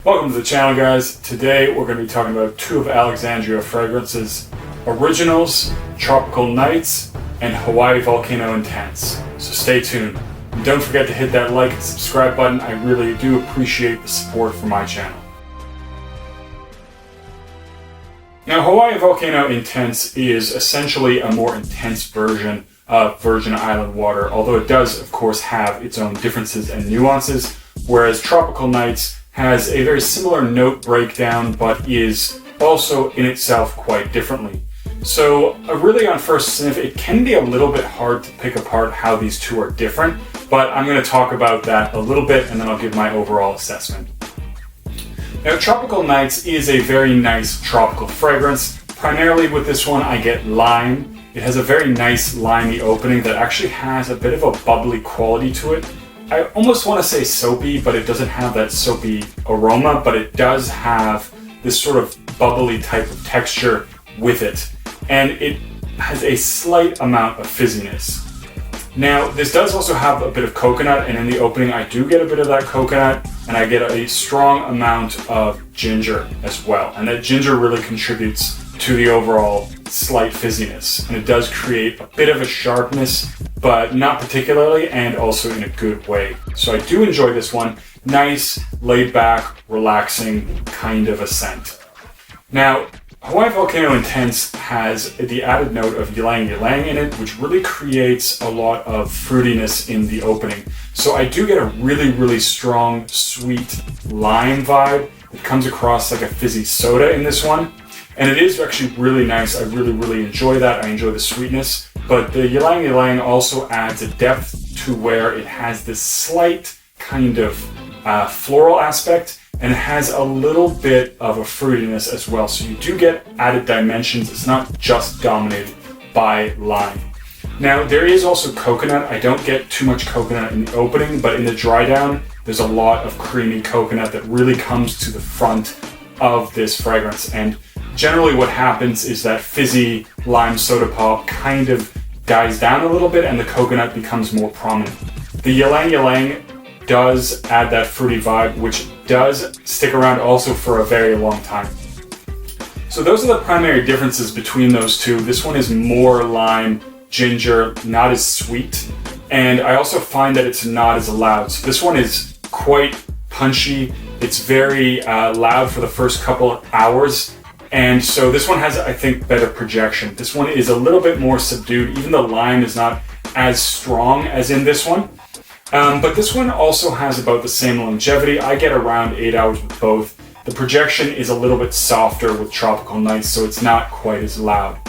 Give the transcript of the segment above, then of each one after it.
Welcome to the channel, guys. Today we're going to be talking about two of Alexandria Fragrances originals, Tropical Nights and Hawaii Volcano Intense. So stay tuned. And don't forget to hit that like and subscribe button. I really do appreciate the support for my channel. Now, Hawaii Volcano Intense is essentially a more intense version of Virgin Island water, although it does, of course, have its own differences and nuances, whereas Tropical Nights has a very similar note breakdown, but is also in itself quite differently. So really on first sniff, it can be a little bit hard to pick apart how these two are different, but I'm going to talk about that a little bit and then I'll give my overall assessment. Now, Tropical Nights is a very nice tropical fragrance. Primarily with this one, I get lime. It has a very nice limey opening that actually has a bit of a bubbly quality to it. I almost want to say soapy, but it doesn't have that soapy aroma, but it does have this sort of bubbly type of texture with it. And it has a slight amount of fizziness. Now, this does also have a bit of coconut, and in the opening I do get a bit of that coconut, and I get a strong amount of ginger as well. And that ginger really contributes to the overall slight fizziness. And it does create a bit of a sharpness, but not particularly, and also in a good way. So I do enjoy this one. Nice, laid back, relaxing kind of a scent. Now, Hawaii Volcano Intense has the added note of ylang-ylang in it, which really creates a lot of fruitiness in the opening. So I do get a really strong, sweet lime vibe. It comes across like a fizzy soda in this one. And it is actually really nice. I really enjoy that. I enjoy the sweetness. But the ylang-ylang also adds a depth to where it has this slight kind of floral aspect, and it has a little bit of a fruitiness as well. So you do get added dimensions. It's not just dominated by lime. Now, there is also coconut. I don't get too much coconut in the opening, but in the dry down, there's a lot of creamy coconut that really comes to the front of this fragrance. And generally what happens is that fizzy lime soda pop kind of dies down a little bit and the coconut becomes more prominent. The ylang-ylang does add that fruity vibe, which does stick around also for a very long time. So those are the primary differences between those two. This one is more lime, ginger, not as sweet. And I also find that it's not as loud. So this one is quite punchy. It's very loud for the first couple of hours. And so this one has, I think, better projection. This one is a little bit more subdued. Even the lime is not as strong as in this one. But this one also has about the same longevity. I get around 8 hours with both. The projection is a little bit softer with Tropical Nights, so it's not quite as loud.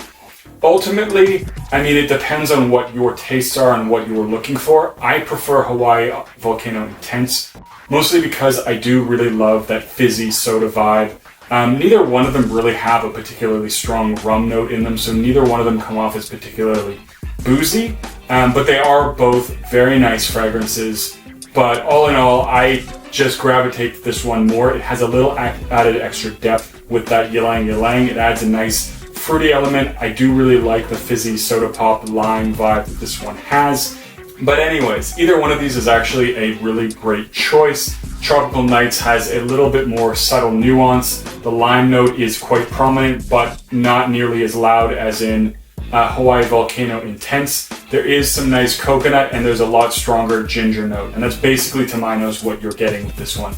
Ultimately, I mean, it depends on what your tastes are and what you're looking for. I prefer Hawaii Volcano Intense, mostly because I do really love that fizzy soda vibe. Neither one of them really have a particularly strong rum note in them, so neither one of them come off as particularly boozy, but they are both very nice fragrances. But all in all, I just gravitate to this one more. It has a little added extra depth with that ylang-ylang. It adds a nice fruity element. I do really like the fizzy soda pop lime vibe that this one has. But anyways, either one of these is actually a really great choice. Tropical Nights has a little bit more subtle nuance. The lime note is quite prominent, but not nearly as loud as in Hawaii Volcano Intense. There is some nice coconut and there's a lot stronger ginger note. And that's basically, to my nose, what you're getting with this one.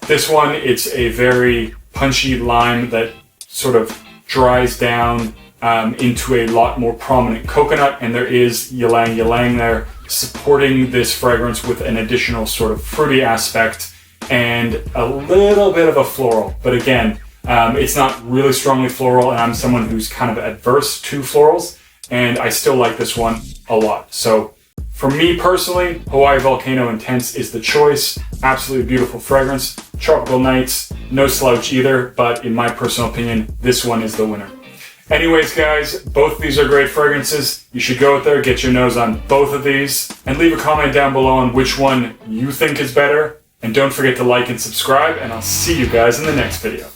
This one, it's a very punchy lime that sort of dries down into a lot more prominent coconut, and there is ylang-ylang there supporting this fragrance with an additional sort of fruity aspect and a little bit of a floral. But again, it's not really strongly floral, and I'm someone who's kind of adverse to florals, and I still like this one a lot. So for me personally, Hawaii Volcano Intense is the choice. Absolutely beautiful fragrance. Tropical Nights, no slouch either, but in my personal opinion, this one is the winner. Anyways, guys, both of these are great fragrances. You should go out there, get your nose on both of these, and leave a comment down below on which one you think is better. And don't forget to like and subscribe, and I'll see you guys in the next video.